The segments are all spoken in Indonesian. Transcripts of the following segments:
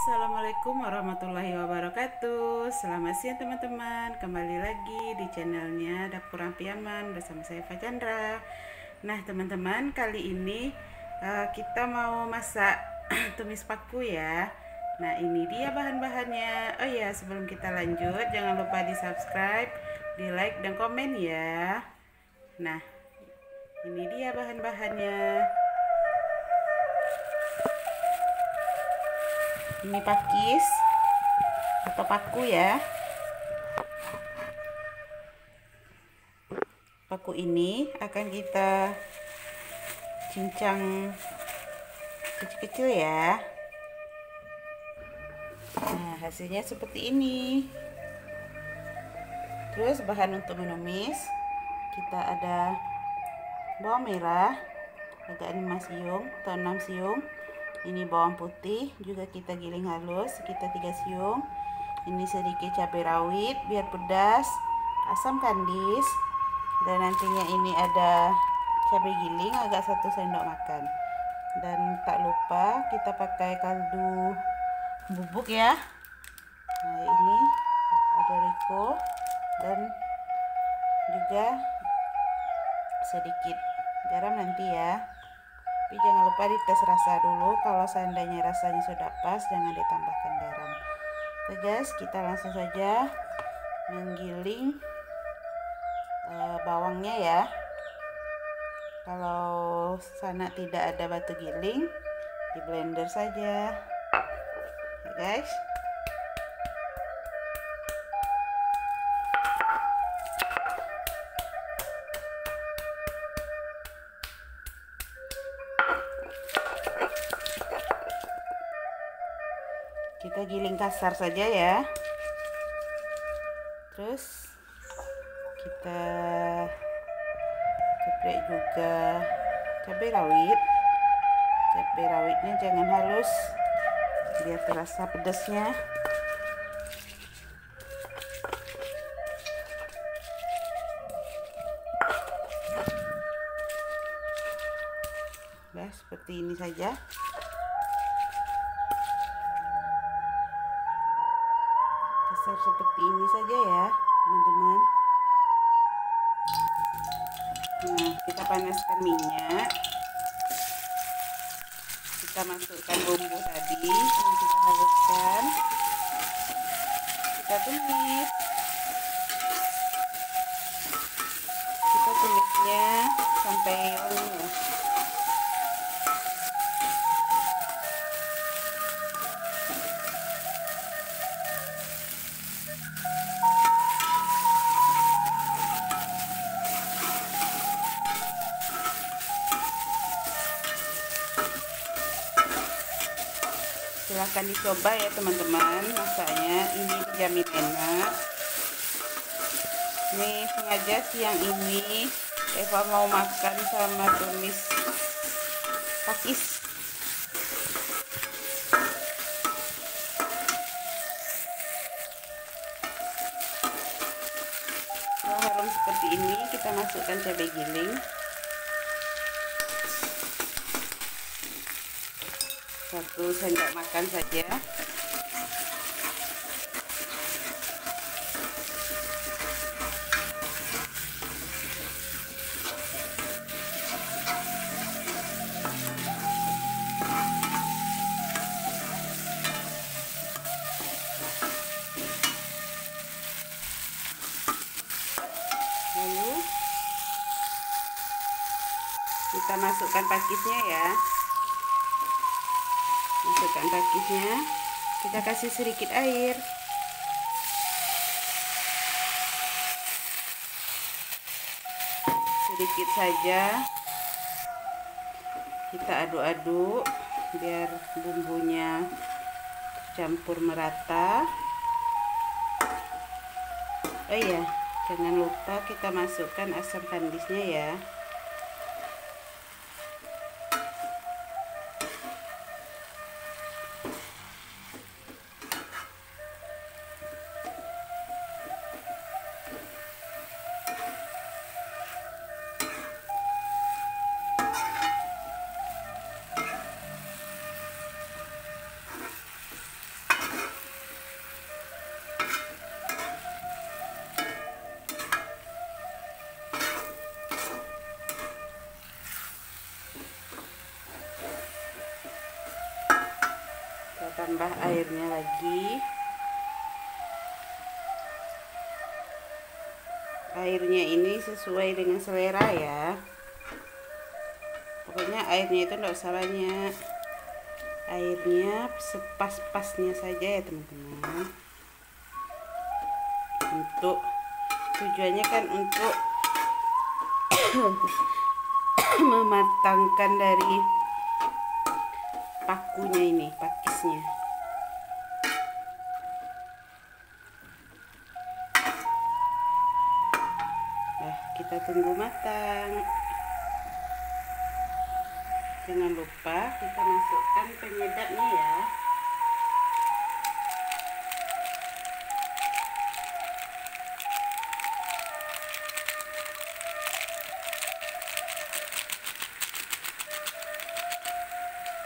Assalamualaikum warahmatullahi wabarakatuh. Selamat siang teman-teman. Kembali lagi di channelnya Dapur Ampiaman bersama saya Fajandra. Nah teman-teman, kali ini kita mau masak tumis paku ya. Nah ini dia bahan-bahannya. Oh ya, sebelum kita lanjut jangan lupa di subscribe, di like dan komen ya. Nah ini dia bahan-bahannya. Ini pakis atau paku ya. Paku ini akan kita cincang kecil-kecil ya. Nah hasilnya seperti ini. Terus bahan untuk menumis kita ada bawang merah agak 5 siung atau 6 siung. Ini bawang putih juga kita giling halus sekitar 3 siung. Ini sedikit cabai rawit biar pedas, asam kandis, dan nantinya ini ada cabai giling agak 1 sendok makan. Dan tak lupa kita pakai kaldu bubuk ya. Nah ini ada Rico dan juga sedikit garam nanti ya. Tapi jangan lupa dites rasa dulu. Kalau seandainya rasanya sudah pas, jangan ditambahkan garam. Oke guys, kita langsung saja menggiling bawangnya ya. Kalau sana tidak ada batu giling, di blender saja ya guys. Kita giling kasar saja ya. Terus kita geprek juga cabai rawit. Cabai rawitnya jangan halus biar terasa pedasnya. Nah, seperti ini saja. Kasar seperti ini saja ya teman-teman. Nah kita panaskan minyak, kita masukkan bumbu tadi yang kita haluskan, kita tumis, kita tumisnya sampai wangi ya. Silahkan dicoba ya teman-teman masaknya, ini dijamin enak. Nih sengaja siang ini Eva mau makan sama tumis pakis. Setelah harum seperti ini kita masukkan cabai giling. 1 sendok makan saja. Lalu kita masukkan pakisnya ya. Masukkan pakisnya, kita kasih sedikit air. Sedikit saja. Kita aduk-aduk biar bumbunya campur merata. Oh iya, jangan lupa kita masukkan asam kandisnya ya. Kita tambah airnya lagi. Airnya ini sesuai dengan selera ya. Pokoknya airnya itu enggak usah banyak. Airnya sepas-pasnya saja ya teman-teman. Untuk tujuannya kan untuk mematangkan dari pakunya ini, pakisnya. Nah, kita tunggu matang. Jangan lupa kita masukkan penyedapnya ya.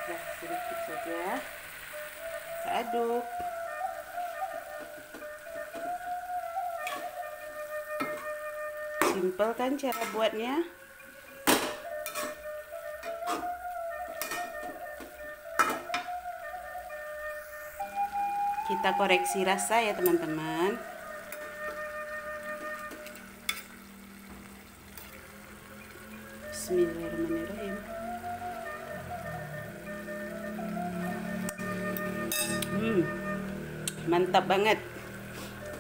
Nah, sedikit saja. Kita aduk. Simpel kan cara buatnya? Kita koreksi rasa ya teman-teman. Bismillahirrahmanirrahim. Mantap banget.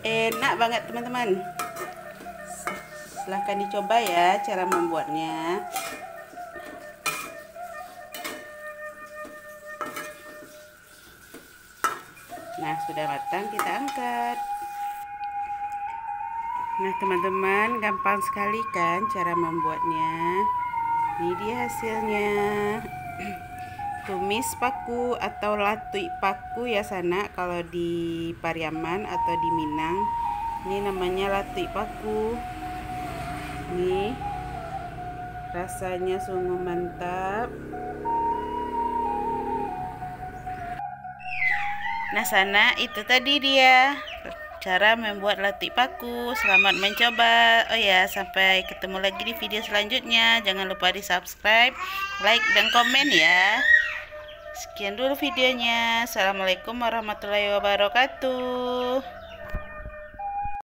Enak banget teman-teman. Silahkan dicoba ya cara membuatnya. Nah, sudah matang, kita angkat. Nah teman-teman, gampang sekali kan cara membuatnya. Ini dia hasilnya. Tumis paku atau latui paku ya sana kalau di Pariaman atau di Minang. Ini namanya latui paku. Nih, rasanya sungguh mantap. Nah sana itu tadi dia cara membuat latui paku. Selamat mencoba. Oh ya, sampai ketemu lagi di video selanjutnya. Jangan lupa di subscribe, like, dan komen ya. Sekian dulu videonya. Assalamualaikum warahmatullahi wabarakatuh.